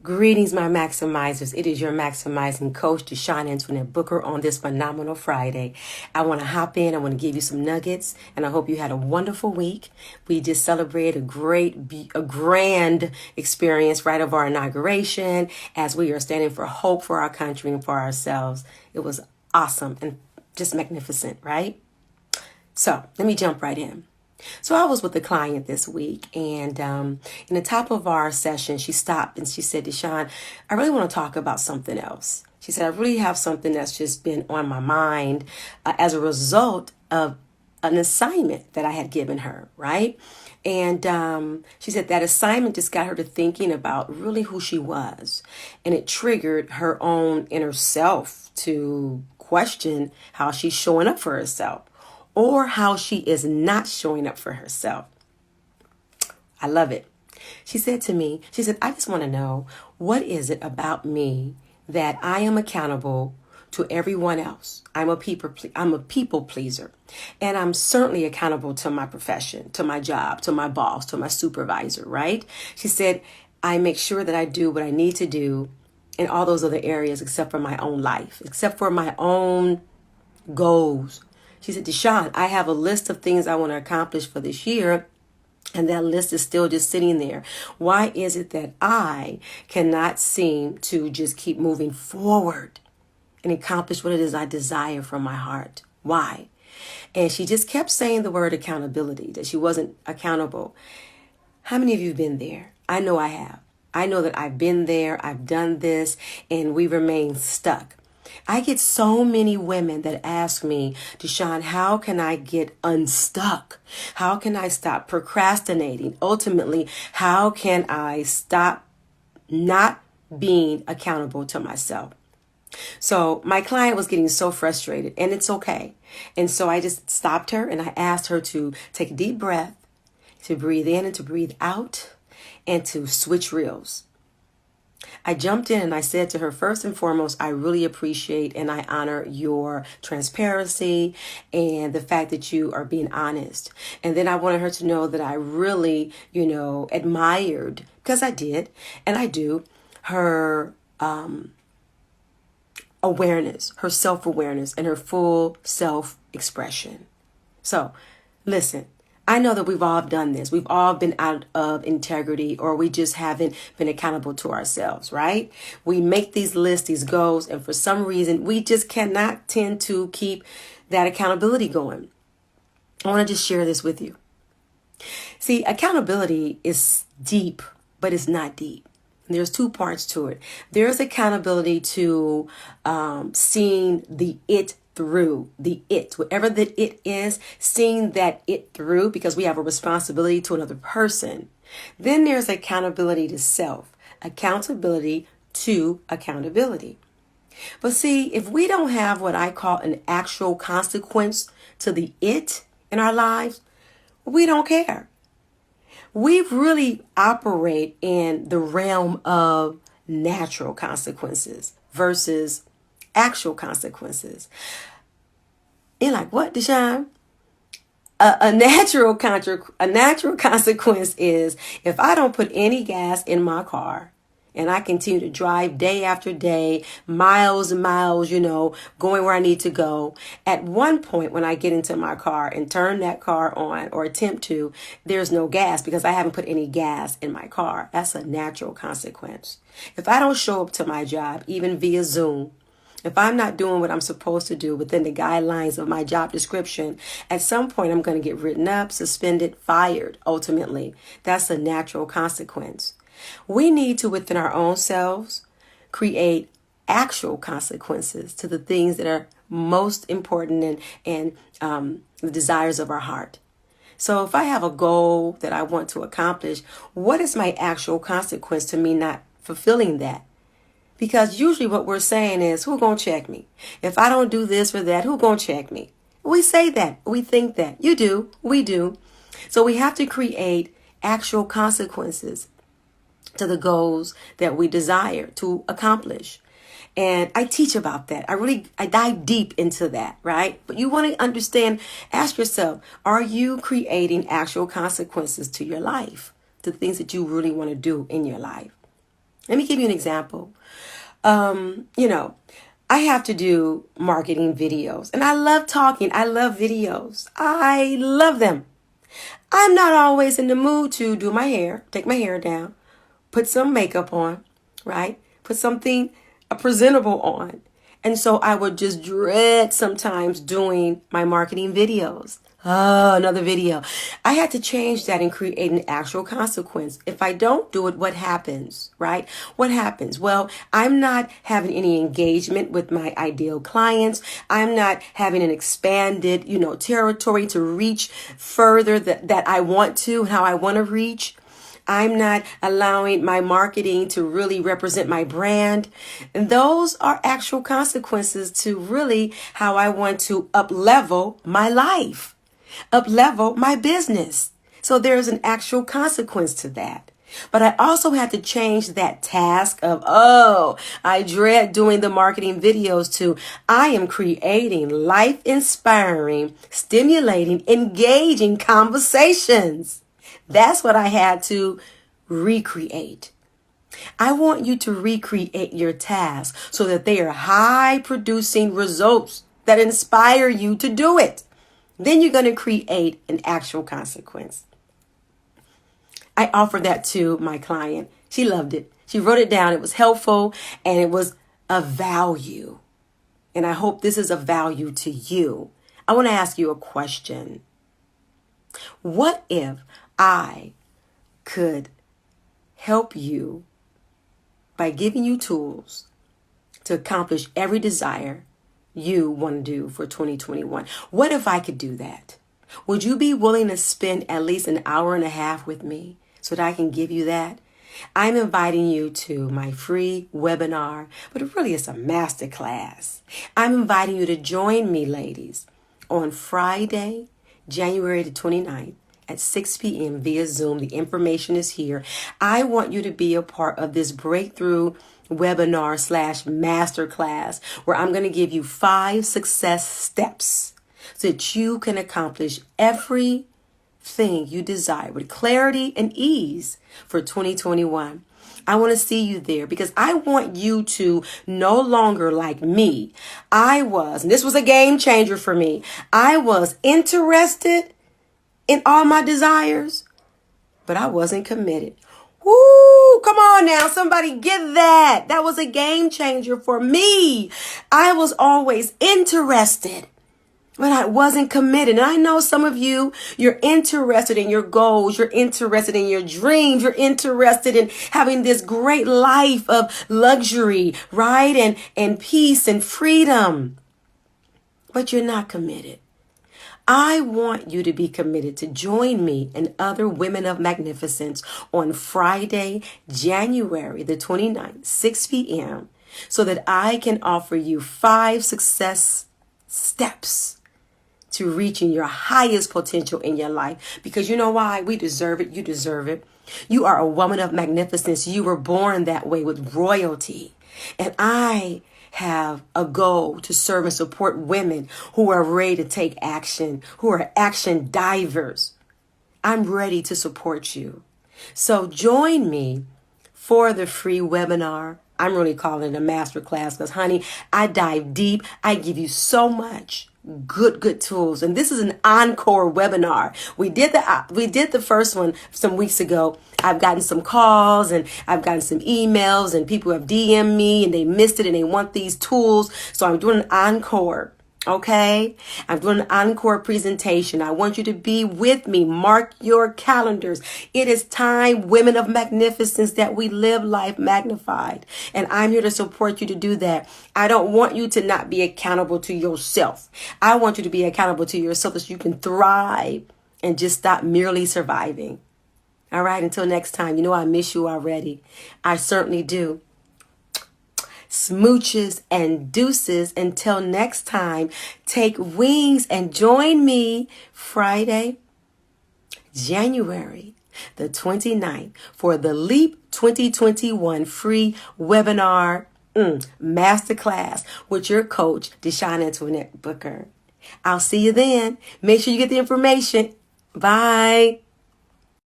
Greetings, my maximizers. It is your maximizing coach, Deshawn Antoinette Booker, on this phenomenal Friday. I want to hop in. I want to give you some nuggets, and I hope you had a wonderful week. We just celebrated a grand experience right of our inauguration as we are standing for hope for our country and for ourselves. It was awesome and just magnificent, right? So let me jump right in. So I was with a client this week, and in the top of our session, she stopped and she said, Deshawn, I really want to talk about something else. She said, I really have something that's just been on my mind as a result of an assignment that I had given her, right? And she said that assignment just got her to thinking about really who she was. And it triggered her own inner self to question how she's showing up for herself, or how she is not showing up for herself. I love it. She said to me, she said, I just want to know, what is it about me that I am accountable to everyone else? I'm a people pleaser. And I'm certainly accountable to my profession, to my job, to my boss, to my supervisor, right? She said, I make sure that I do what I need to do in all those other areas except for my own life, except for my own goals. She said, Deshawn, I have a list of things I want to accomplish for this year, and that list is still just sitting there. Why is it that I cannot seem to just keep moving forward and accomplish what it is I desire from my heart? Why? And she just kept saying the word accountability, that she wasn't accountable. How many of you have been there? I know I have. I know that I've been there, I've done this, and we remain stuck. I get so many women that ask me, Deshawn, how can I get unstuck? How can I stop procrastinating? Ultimately, how can I stop not being accountable to myself? So my client was getting so frustrated, and it's okay. And so I just stopped her and I asked her to take a deep breath, to breathe in and to breathe out, and to switch reels. I jumped in and I said to her, first and foremost, I really appreciate and I honor your transparency and the fact that you are being honest. And then I wanted her to know that I really, admired, because I did, and I do, her awareness, her self-awareness, and her full self-expression. So, listen. I know that we've all done this. We've all been out of integrity, or we just haven't been accountable to ourselves, right? We make these lists, these goals, and for some reason, we just cannot tend to keep that accountability going. I want to just share this with you. See, accountability is deep, but it's not deep. There's two parts to it. There's accountability to seeing the it through, whatever that it is, seeing that it through, because we have a responsibility to another person. Then there's accountability to self, accountability to accountability. But see, if we don't have what I call an actual consequence to the it in our lives, we don't care. We really operate in the realm of natural consequences versus actual consequences. You're like, what, Deshawn? A natural consequence is if I don't put any gas in my car and I continue to drive day after day, miles and miles, going where I need to go. At one point when I get into my car and turn that car on or attempt to, there's no gas because I haven't put any gas in my car. That's a natural consequence. If I don't show up to my job, even via Zoom, if I'm not doing what I'm supposed to do within the guidelines of my job description, at some point I'm going to get written up, suspended, fired, ultimately. That's a natural consequence. We need to, within our own selves, create actual consequences to the things that are most important and the desires of our heart. So if I have a goal that I want to accomplish, what is my actual consequence to me not fulfilling that? Because usually what we're saying is, who gonna check me? If I don't do this or that, who gonna check me? We say that. We think that. You do. We do. So we have to create actual consequences to the goals that we desire to accomplish. And I teach about that. I dive deep into that, right? But you want to understand, ask yourself, are you creating actual consequences to your life, to things that you really want to do in your life? Let me give you an example. You know, I have to do marketing videos, and I love talking. I love videos. I love them. I'm not always in the mood to do my hair, take my hair down, put some makeup on, right? Put something presentable on. And so I would just dread sometimes doing my marketing videos. Oh, another video. I had to change that and create an actual consequence. If I don't do it, what happens, right? What happens? Well, I'm not having any engagement with my ideal clients. I'm not having an expanded, territory to reach further that I want to, how I want to reach. I'm not allowing my marketing to really represent my brand. And those are actual consequences to really how I want to up-level my life, up-level my business. So there's an actual consequence to that. But I also had to change that task of, I dread doing the marketing videos to, I am creating life-inspiring, stimulating, engaging conversations. That's what I had to recreate. I want you to recreate your tasks so that they are high producing results that inspire you to do it. Then you're going to create an actual consequence. I offered that to my client. She loved it. She wrote it down. It was helpful and it was of value. And I hope this is of value to you. I want to ask you a question. What if I could help you by giving you tools to accomplish every desire you want to do for 2021? What if I could do that? Would you be willing to spend at least an hour and a half with me so that I can give you that? I'm inviting you to my free webinar, but it really is a masterclass. I'm inviting you to join me, ladies, on Friday, January the 29th. At 6 p.m. via Zoom. The information is here. I want you to be a part of this breakthrough webinar / masterclass where I'm going to give you 5 success steps so that you can accomplish everything you desire with clarity and ease for 2021. I want to see you there because I want you to no longer like me. And this was a game changer for me. I was interested in all my desires, but I wasn't committed. Woo! Come on now, somebody get that. That was a game changer for me. I was always interested, but I wasn't committed. And I know some of you, you're interested in your goals. You're interested in your dreams. You're interested in having this great life of luxury, right? And peace and freedom, but you're not committed. I want you to be committed to join me and other women of magnificence on Friday, January the 29th, 6 p.m. so that I can offer you 5 success steps to reaching your highest potential in your life. Because you know why? We deserve it. You deserve it. You are a woman of magnificence. You were born that way with royalty. And I have a goal to serve and support women who are ready to take action, who are action divers. I'm ready to support you. So join me for the free webinar. I'm really calling it a masterclass because, honey, I dive deep. I give you so much good tools. And this is an encore webinar. We did the first one some weeks ago. I've gotten some calls and I've gotten some emails and people have DM'd me and they missed it and they want these tools. So I'm doing an encore. Okay, I'm doing an encore presentation. I want you to be with me. Mark your calendars. It is time, women of magnificence, that we live life magnified. And I'm here to support you to do that. I don't want you to not be accountable to yourself. I want you to be accountable to yourself so you can thrive and just stop merely surviving. All right, until next time, you know I miss you already. I certainly do. Smooches and deuces. Until next time, take wings and join me Friday, January the 29th for the Leap 2021 free webinar masterclass with your coach, Deshawn Antoinette Booker. I'll see you then. Make sure you get the information. Bye.